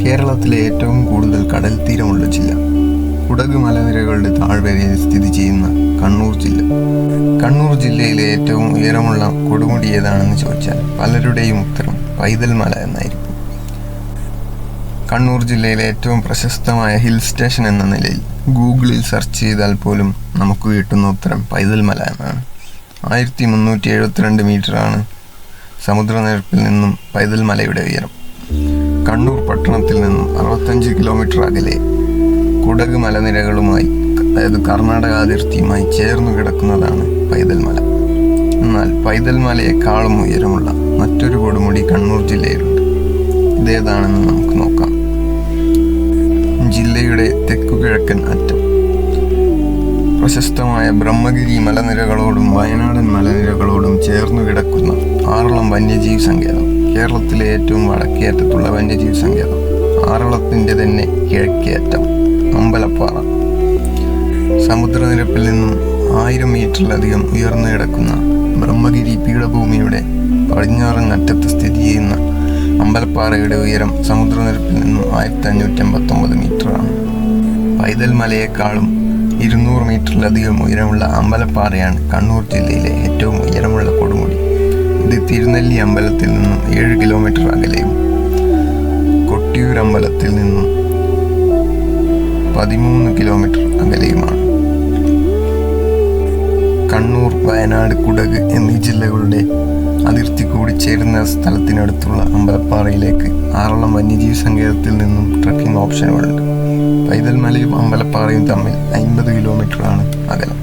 കേരളത്തിലെ ഏറ്റവും കൂടുതൽ കടൽ തീരമുള്ള ജില്ല. കുടക് മലനിരകളുടെ താഴ്വരയിൽ സ്ഥിതി ചെയ്യുന്ന കണ്ണൂർ ജില്ല. കണ്ണൂർ ജില്ലയിലെ ഏറ്റവും ഉയരമുള്ള കൊടുമുടി ഏതാണെന്ന് ചോദിച്ചാൽ പലരുടെയും ഉത്തരം പൈതൽ മല എന്നായിരിക്കും. കണ്ണൂർ ജില്ലയിലെ ഏറ്റവും പ്രശസ്തമായ ഹിൽ സ്റ്റേഷൻ എന്ന നിലയിൽ ഗൂഗിളിൽ സെർച്ച് ചെയ്താൽ പോലും നമുക്ക് കിട്ടുന്ന ഉത്തരം പൈതൽ മല എന്നാണ്. 1372 മീറ്ററാണ് സമുദ്രനിരപ്പിൽ നിന്നും പൈതൽ മലയുടെ ഉയരം. കണ്ണൂർ പട്ടണത്തിൽ നിന്നും 65 കിലോമീറ്റർ അകലെ കുടക് മലനിരകളുമായി, അതായത് കർണാടക അതിർത്തിയുമായി ചേർന്നു കിടക്കുന്നതാണ് പൈതൽ മല. എന്നാൽ പൈതൽ മലയെക്കാളും ഉയരമുള്ള മറ്റൊരു കൊടുമുടി കണ്ണൂർ ജില്ലയിലുണ്ട്. ഇതേതാണെന്ന് നമുക്ക് നോക്കാം. ജില്ലയുടെ തെക്കുകിഴക്കൻ അറ്റം പ്രശസ്തമായ ബ്രഹ്മഗിരി മലനിരകളോടും വയനാടൻ മലനിരകളോടും ചേർന്നു കിടക്കുന്ന ആറളം വന്യജീവി സങ്കേതം. കേരളത്തിലെ ഏറ്റവും വടക്കേ അറ്റത്തുള്ള വന്യജീവി സങ്കേതം. ആറളത്തിൻ്റെ തന്നെ കിഴക്കേ അറ്റം അമ്പലപ്പാറ. സമുദ്രനിരപ്പിൽ നിന്നും 1000 മീറ്ററിലധികം ഉയർന്നു കിടക്കുന്ന ബ്രഹ്മഗിരി പീഠഭൂമിയുടെ പടിഞ്ഞാറൻ അറ്റത്ത് സ്ഥിതി ചെയ്യുന്ന അമ്പലപ്പാറയുടെ ഉയരം സമുദ്രനിരപ്പിൽ നിന്നും 1589 മീറ്ററാണ്. പൈതൽ മലയെക്കാളും 200 മീറ്ററിലധികം ഉയരമുള്ള അമ്പലപ്പാറയാണ് കണ്ണൂർ ജില്ലയിലെ ഏറ്റവും ഉയരമുള്ള കൊടുമുടി. ഇത് തിരുനെല്ലി അമ്പലത്തിൽ നിന്നും 7 കിലോമീറ്റർ അകലെയും കൊട്ടിയൂർ അമ്പലത്തിൽ നിന്നും 13 കിലോമീറ്റർ അകലെയുമാണ്. കണ്ണൂർ, വയനാട്, കുടക് എന്നീ ജില്ലകളുടെ അതിർത്തി കൂടി ചേരുന്ന സ്ഥലത്തിനടുത്തുള്ള അമ്പലപ്പാറയിലേക്ക് ആറളം വന്യജീവി സങ്കേതത്തിൽ നിന്നും ട്രക്കിംഗ് ഓപ്ഷനുകളുണ്ട്. പൈതൽ മലയും അമ്പലപ്പാറയും തമ്മിൽ 50 കിലോമീറ്ററാണ് അകലം.